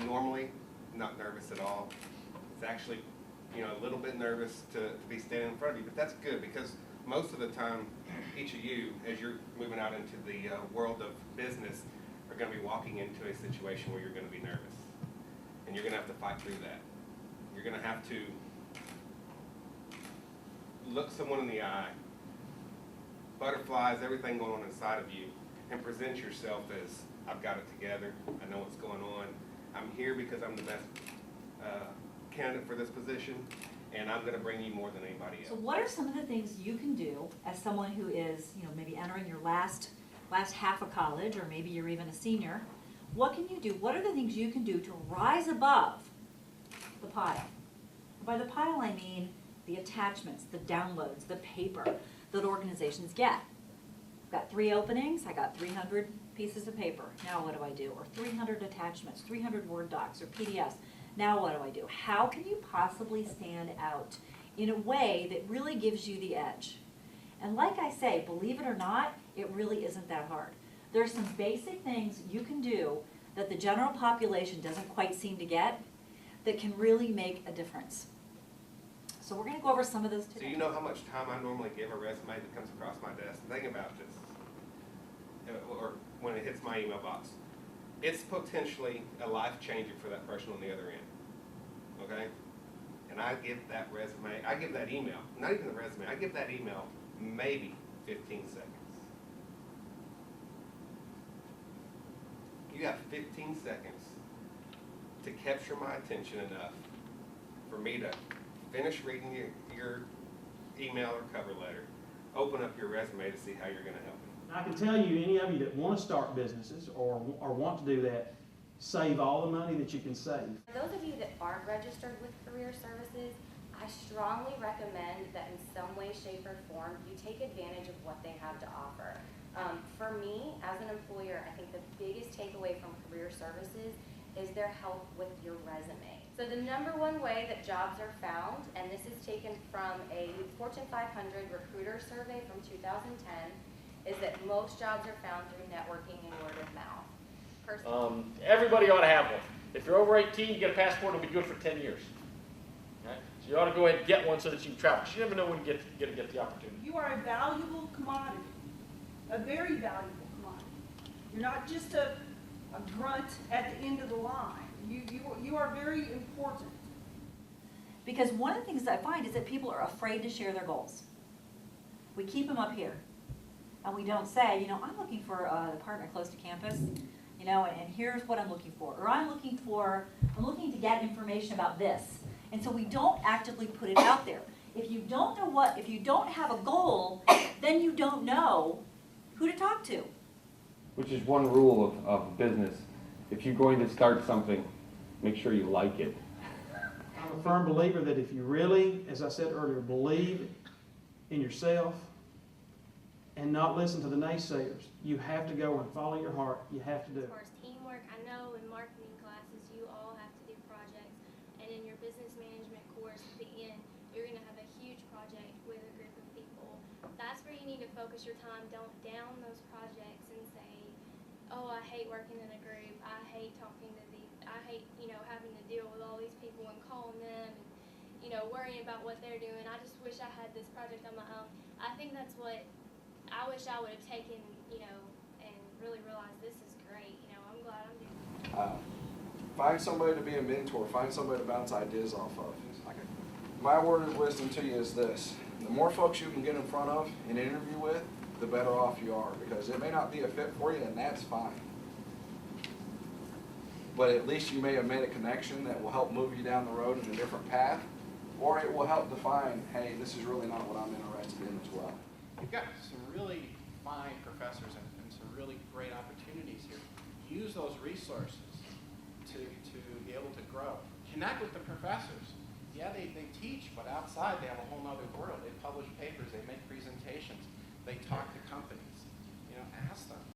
normally not nervous at all. It's actually, a little bit nervous to be standing in front of you, but that's good because most of the time, each of you, as you're moving out into the world of business, are going to be walking into a situation where you're going to be nervous. And you're going to have to fight through that. You're going to have to look someone in the eye, butterflies, everything going on inside of you, and present yourself as, I've got it together, I know what's going on, I'm here because I'm the best candidate for this position, and I'm going to bring you more than anybody else. So what are some of the things you can do as someone who is, maybe entering your last half of college, or maybe you're even a senior? What can you do? What are the things you can do to rise above the pile? By the pile, I mean the attachments, the downloads, the paper that organizations get. I've got 3 openings, I got 300 pieces of paper. Now what do I do? Or 300 attachments, 300 Word docs or PDFs. Now what do I do? How can you possibly stand out in a way that really gives you the edge? And like I say, believe it or not, it really isn't that hard. There's some basic things you can do that the general population doesn't quite seem to get that can really make a difference. So we're going to go over some of those today. So you know how much time I normally give a resume that comes across my desk? Think about this, or when it hits my email box. It's potentially a life changer for that person on the other end, okay? And I give that resume, I give that email, not even the resume, I give that email maybe 15 seconds. You have 15 seconds to capture my attention enough for me to finish reading your email or cover letter, open up your resume to see how you're going to help me. I can tell you, any of you that want to start businesses or want to do that, save all the money that you can save. For those of you that aren't registered with Career Services, I strongly recommend that in some way, shape, or form, you take advantage of what they have to offer. For me, as an employer, I think the biggest takeaway from Career Services is their help with your resume. So the #1 way that jobs are found, and this is taken from a Fortune 500 recruiter survey from 2010, is that most jobs are found through networking and word of mouth. Everybody ought to have one. If you're over 18, you get a passport, it'll be good for 10 years. Right? So you ought to go ahead and get one so that you can travel. You never know when you get the opportunity. You are a valuable commodity, a very valuable commodity. You're not just a grunt at the end of the line. You are very important. Because one of the things that I find is that people are afraid to share their goals. We keep them up here. And we don't say, I'm looking for an apartment close to campus, and here's what I'm looking for. Or I'm looking to get information about this. And so we don't actively put it out there. If you don't have a goal, then you don't know who to talk to. Which is one rule of business. If you're going to start something, make sure you like it. I'm a firm believer that if you really, as I said earlier, believe in yourself and not listen to the naysayers, you have to go and follow your heart. You have to do Of it. course, teamwork. I know in marketing classes you all have to do projects, and in your business management course at the end, you're going to have a huge project with a group of people. That's where you need to focus your time. Don't down those projects and say, oh, I hate working in a group. I hate talking to these. I hate, having to deal with all these people and calling them and, worrying about what they're doing. I just wish I had this project on my own. I think that's what I wish I would have taken, and really realized this is great. I'm glad I'm doing it. Find somebody to be a mentor. Find somebody to bounce ideas off of. My word of wisdom to you is this. The more folks you can get in front of and interview with, the better off you are, because it may not be a fit for you, and that's fine. But at least you may have made a connection that will help move you down the road in a different path, or it will help define, hey, this is really not what I'm interested in as well. You've got some really fine professors and some really great opportunities here. Use those resources to be able to grow. Connect with the professors. Yeah, they teach, but outside they have a whole other world. They publish papers, they make presentations, they talk to companies. Ask them.